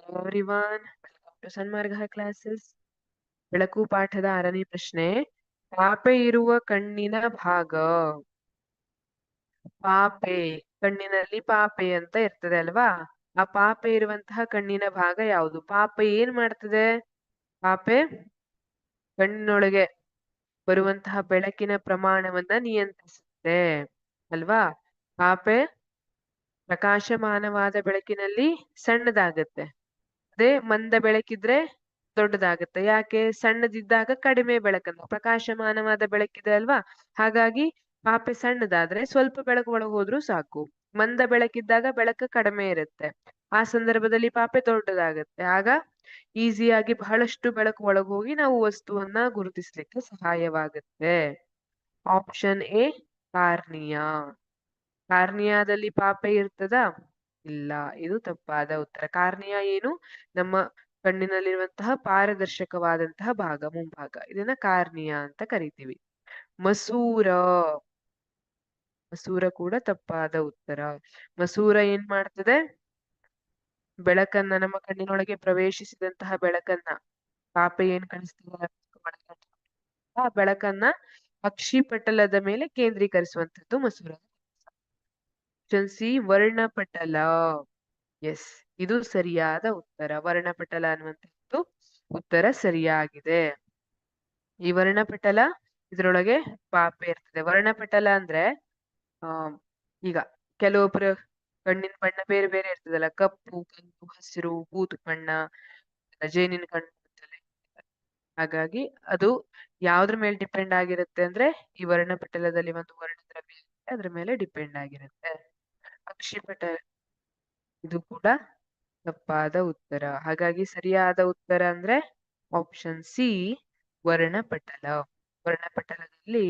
Everyone, welcome to Sanmarga classes. ಬೆಳಕು ಪಾಠದ 6ನೇ ಪ್ರಶ್ನೆ. ಪಾಪೆ ಇರುವ ಕಣ್ಣಿನ ಭಾಗ. ಪಾಪೆ, ಕಣ್ಣಿನಲ್ಲಿ ಪಾಪೆ ಅಂತ ಇರ್ತದೆ ಅಲ್ವಾ? ಆ ಪಾಪೆ ಇರುವಂತಹ ಕಣ್ಣಿನ ಭಾಗ ಯಾವುದು? ಪಾಪೆ ಏನ್ ಮಾಡ್ತದೆ? ಪಾಪೆ ಕಣ್ಣಿನೊಳಗೆ ಬರುವಂತಹ ಬೆಳಕಿನ ಪ್ರಮಾಣವನ್ನ ನಿಯಂತ್ರಿಸುತ್ತೆ ಅಲ್ವಾ? ಪಾಪೆ ಪ್ರಕಾಶಮಾನವಾದ ಬೆಳಕಿನಲ್ಲಿ ಸಣ್ಣದಾಗತ್ತೆ, ಅದೇ ಮಂದ ಬೆಳಕಿದ್ರೆ ದೊಡ್ಡದಾಗುತ್ತೆ. ಯಾಕೆ? ಸಣ್ಣದಿದ್ದಾಗ ಕಡಿಮೆ ಬೆಳಕನ್ನು, ಪ್ರಕಾಶಮಾನವಾದ ಬೆಳಕಿದೆ ಅಲ್ವಾ, ಹಾಗಾಗಿ ಪಾಪೆ ಸಣ್ಣದಾದ್ರೆ ಸ್ವಲ್ಪ ಬೆಳಕು ಒಳಗೆ ಹೋದ್ರೂ ಸಾಕು. ಮಂದ ಬೆಳಕಿದ್ದಾಗ ಬೆಳಕು ಕಡಿಮೆ ಇರುತ್ತೆ, ಆ ಸಂದರ್ಭದಲ್ಲಿ ಪಾಪೆ ದೊಡ್ಡದಾಗತ್ತೆ. ಆಗ ಈಸಿಯಾಗಿ ಬಹಳಷ್ಟು ಬೆಳಕು ಒಳಗೆ ಹೋಗಿ ನಾವು ವಸ್ತುವನ್ನ ಗುರುತಿಸ್ಲಿಕ್ಕೆ ಸಹಾಯವಾಗುತ್ತೆ. Option A cornea. ಕಾರ್ನಿಯಾದಲ್ಲಿ ಪಾಪೆ ಇರ್ತದಾ? ಇಲ್ಲ, ಇದು ತಪ್ಪಾದ ಉತ್ತರ. ಕಾರ್ನಿಯಾ ಏನು? ನಮ್ಮ ಕಣ್ಣಿನಲ್ಲಿರುವಂತಹ ಪಾರದರ್ಶಕವಾದಂತಹ ಭಾಗ, ಮುಂಭಾಗ, ಇದನ್ನ ಕಾರ್ನಿಯಾ ಅಂತ ಕರಿತೀವಿ. ಮಸೂರ. ಮಸೂರ ಕೂಡ ತಪ್ಪಾದ ಉತ್ತರ. ಮಸೂರ ಏನ್ ಮಾಡ್ತದೆ? ಬೆಳಕನ್ನ, ನಮ್ಮ ಕಣ್ಣಿನೊಳಗೆ ಪ್ರವೇಶಿಸಿದಂತಹ ಬೆಳಕನ್ನ, ಪಾಪೆ ಏನ್ ಕಾಣಿಸ್ತದೆ ಆ ಬೆಳಕನ್ನ ಅಕ್ಷಿಪಟಲದ ಮೇಲೆ ಕೇಂದ್ರೀಕರಿಸುವಂತದ್ದು ಮಸೂರ. Option C ವರ್ಣಪಟಲ. ಎಸ್, ಇದು ಸರಿಯಾದ ಉತ್ತರ. ವರ್ಣಪಟಲ ಅನ್ನುವಂಥದ್ದು ಉತ್ತರ ಸರಿಯಾಗಿದೆ. ಈ ವರ್ಣಪಟಲ, ಇದ್ರೊಳಗೆ ಪಾಪೆ ಇರ್ತದೆ. ವರ್ಣಪಟಲ ಅಂದ್ರೆ ಈಗ ಕೆಲವೊಬ್ಬರ ಕಣ್ಣಿನ ಬಣ್ಣ ಬೇರೆ ಬೇರೆ ಇರ್ತದಲ್ಲ, ಕಪ್ಪು, ಕೆಂಪು, ಹಸಿರು, ಬೂದು ಬಣ್ಣ, ಜೇನಿನ ಕಣ್ಣು ಇರ್ತದೆ. ಹಾಗಾಗಿ ಅದು ಯಾವ್ದ್ರ ಮೇಲೆ ಡಿಪೆಂಡ್ ಆಗಿರುತ್ತೆ ಅಂದ್ರೆ ಈ ವರ್ಣಪಟಲದಲ್ಲಿ ಒಂದು ವರ್ಣದ್ರವ್ಯ ಇರುತ್ತೆ, ಅದ್ರ ಮೇಲೆ ಡಿಪೆಂಡ್ ಆಗಿರುತ್ತೆ. ಅಕ್ಷಿಪಟಲ, ಇದು ಕೂಡ ತಪ್ಪಾದ ಉತ್ತರ. ಹಾಗಾಗಿ ಸರಿಯಾದ ಉತ್ತರ ಅಂದ್ರೆ ಆಪ್ಷನ್ ಸಿ ವರ್ಣಪಟಲ. ವರ್ಣಪಟಲದಲ್ಲಿ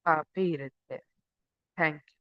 ಪಾಪೆ ಇರುತ್ತೆ. Thank you.